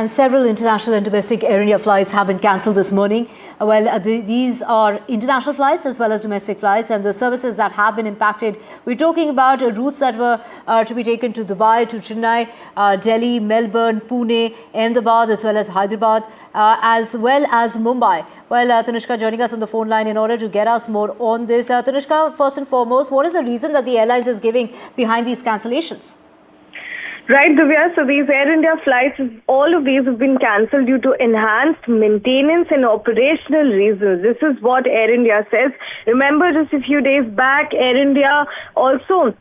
And several international and domestic Air India flights have been cancelled this morning. These are international flights as well as domestic flights, and the services that have been impacted. We're talking about routes that were to be taken to Dubai, to Chennai, Delhi, Melbourne, Pune, Ahmedabad, as well as Hyderabad, as well as Mumbai. Tanishka joining us on the phone line in order to get us more on this. Tanishka, first and foremost, what is the reason that the airlines is giving behind these cancellations? Right, Divya. So these Air India flights, all of these have been cancelled due to enhanced maintenance and operational reasons. This is what Air India says. Remember, just a few days back, Air India also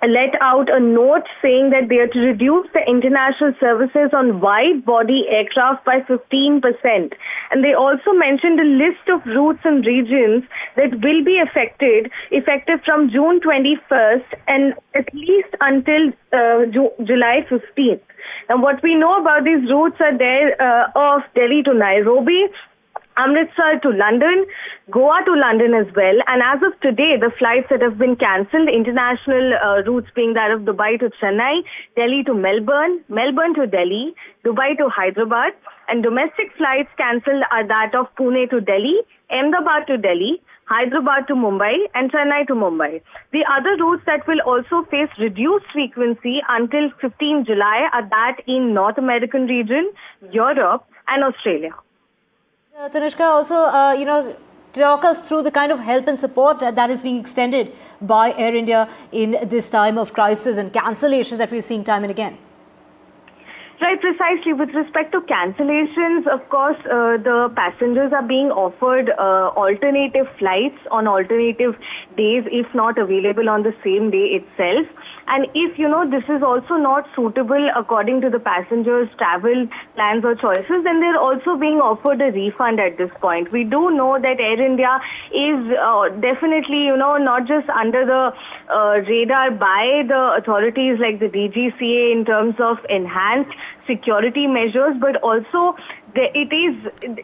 let out a note saying that they are to reduce the international services on wide-body aircraft by 15%. And they also mentioned a list of routes and regions that will be effective from June 21st and at least until July 15th. And what we know about these routes are there of Delhi to Nairobi, Amritsar to London, Goa to London as well. And as of today, the flights that have been cancelled, international routes being that of Dubai to Chennai, Delhi to Melbourne, Melbourne to Delhi, Dubai to Hyderabad, and domestic flights cancelled are that of Pune to Delhi, Ahmedabad to Delhi, Hyderabad to Mumbai, and Chennai to Mumbai. The other routes that will also face reduced frequency until 15 July are that in North American region, Europe, and Australia. Tanishka, also, talk us through the kind of help and support that is being extended by Air India in this time of crisis and cancellations that we're seeing time and again. Right, precisely. With respect to cancellations, of course, the passengers are being offered alternative flights on alternative days, if not available on the same day itself. And if, this is also not suitable according to the passengers' travel plans or choices, then they're also being offered a refund at this point. We do know that Air India is definitely, not just under the radar by the authorities like the DGCA in terms of enhanced security measures, but also it is,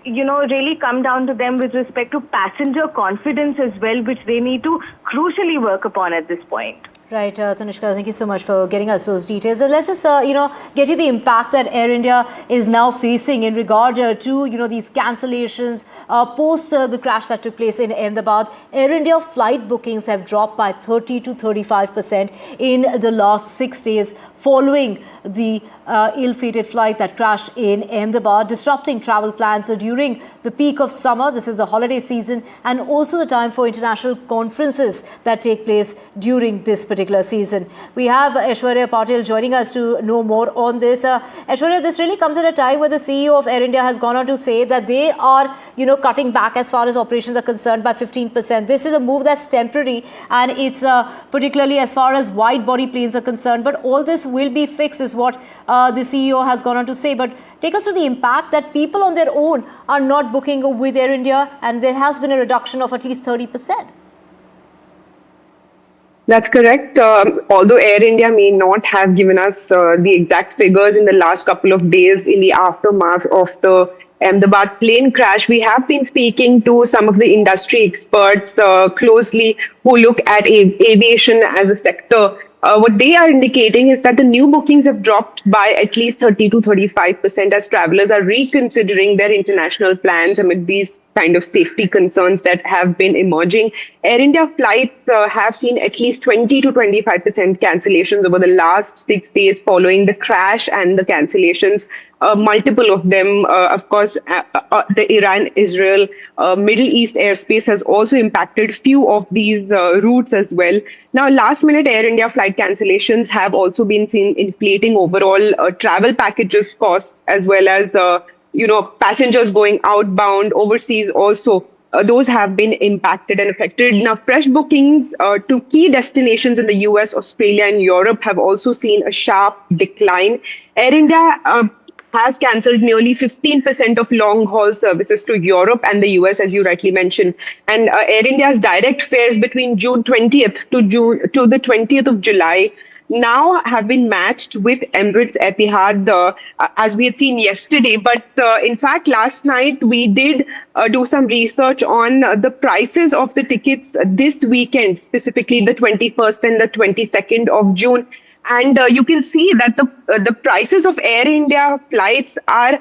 really come down to them with respect to passenger confidence as well, which they need to crucially work upon at this point. Right, Tanishka, thank you so much for getting us those details. And let's just, get you the impact that Air India is now facing in regard to, these cancellations post the crash that took place in Ahmedabad. Air India flight bookings have dropped by 30 to 35% in the last 6 days following the ill-fated flight that crashed in Ahmedabad, disrupting travel plans. So during the peak of summer, this is the holiday season, and also the time for international conferences that take place during this particular season. We have Aishwarya Patil joining us to know more on this. Aishwarya, this really comes at a time where the CEO of Air India has gone on to say that they are, cutting back as far as operations are concerned by 15%. This is a move that's temporary, and it's particularly as far as wide-body planes are concerned. But all this will be fixed, is what the CEO has gone on to say. But take us to the impact that people on their own are not booking with Air India, and there has been a reduction of at least 30%. That's correct. Although Air India may not have given us the exact figures in the last couple of days in the aftermath of the Ahmedabad plane crash, we have been speaking to some of the industry experts closely who look at aviation as a sector. What they are indicating is that the new bookings have dropped by at least 30 to 35% as travelers are reconsidering their international plans amid these kind of safety concerns that have been emerging. Air India flights have seen at least 20 to 25% cancellations over the last 6 days following the crash and the cancellations. Multiple of them, of course, the Iran-Israel Middle East airspace has also impacted few of these routes as well. Now, last-minute Air India flight cancellations have also been seen inflating overall travel packages costs, as well as passengers going outbound overseas also. Those have been impacted and affected. Now, fresh bookings to key destinations in the US, Australia, and Europe have also seen a sharp decline. Air India has cancelled nearly 15% of long-haul services to Europe and the US, as you rightly mentioned. And Air India's direct fares between June 20th to the 20th of July now have been matched with Emirates Etihad, as we had seen yesterday. But in fact, last night we did do some research on the prices of the tickets this weekend, specifically the 21st and the 22nd of June. and you can see that the prices of Air India flights are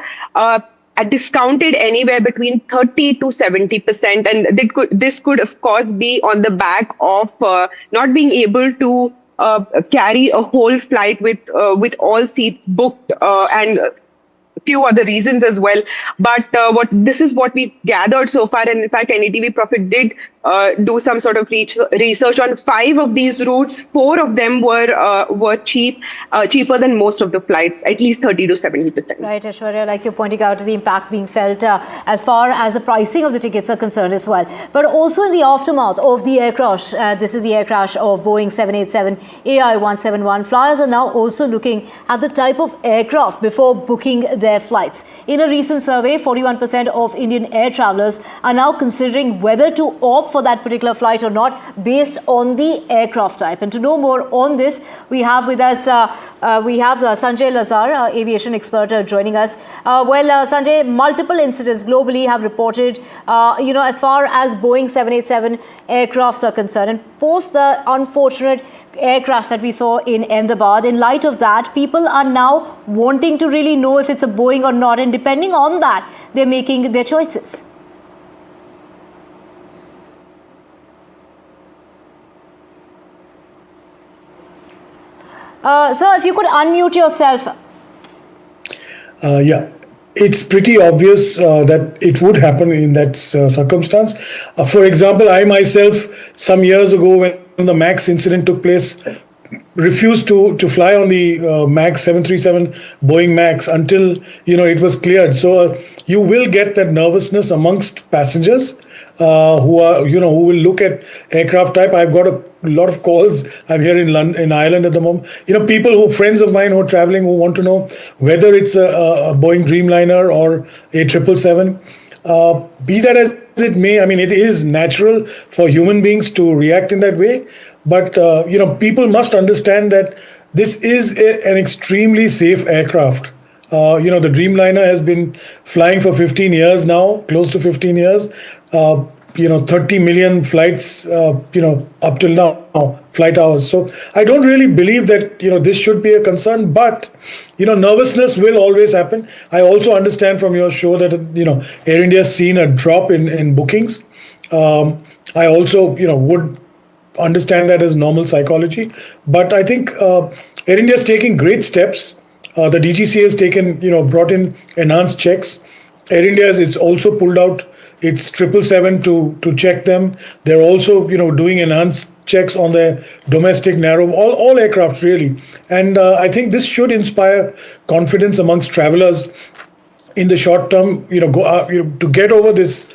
discounted anywhere between 30 to 70%, and this could of course be on the back of not being able to carry a whole flight with all seats booked, and few other reasons as well. But what this is what we gathered so far, and in fact, NDTV Profit did do some sort of research on 5 of these routes. 4 of them were cheaper than most of the flights, at least 30 to 70%. Right, Aishwarya, like you're pointing out, the impact being felt as far as the pricing of the tickets are concerned as well. But also in the aftermath of the air crash, this is the air crash of Boeing 787 AI-171. Flyers are now also looking at the type of aircraft before booking their flights. In a recent survey, 41% of Indian air travelers are now considering whether to opt for that particular flight or not based on the aircraft type. And to know more on this, we have with us Sanjay Lazar, aviation expert, joining us. Sanjay, multiple incidents globally have reported, as far as Boeing 787 aircrafts are concerned, and post the unfortunate air crash that we saw in Ahmedabad. In light of that, people are now wanting to really know if it's a Boeing or not, and depending on that, they're making their choices. Sir, if you could unmute yourself. Yeah, it's pretty obvious that it would happen in that circumstance. For example, I myself, some years ago when the MAX incident took place, refused to fly on the MAX 737 Boeing MAX until it was cleared. So you will get that nervousness amongst passengers who will look at aircraft type. I've got a lot of calls. I'm here in London, in Ireland at the moment. Friends of mine who are traveling, who want to know whether it's a Boeing Dreamliner or a 777. Be that as it may, I mean, it is natural for human beings to react in that way. But, people must understand that this is an extremely safe aircraft. The Dreamliner has been flying for 15 years now, close to 15 years. 30 million flights, up till now, flight hours. So I don't really believe that, this should be a concern, but, nervousness will always happen. I also understand from your show that, Air India has seen a drop in bookings. I also, would understand that as normal psychology. But I think Air India is taking great steps. The DGCA has brought in enhanced checks. Air India it's also pulled out its 777 to check them. They're also doing enhanced checks on their domestic narrow, all aircraft really. And I think this should inspire confidence amongst travelers in the short term, to get over this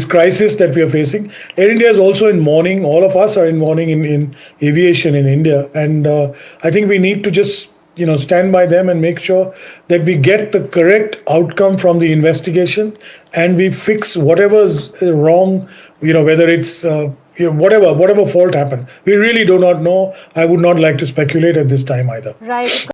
crisis that we are facing. Air India is also in mourning. All of us are in mourning in aviation in India, and I think we need to just stand by them and make sure that we get the correct outcome from the investigation, and we fix whatever's wrong. Whether it's whatever fault happened, we really do not know. I would not like to speculate at this time either. Right.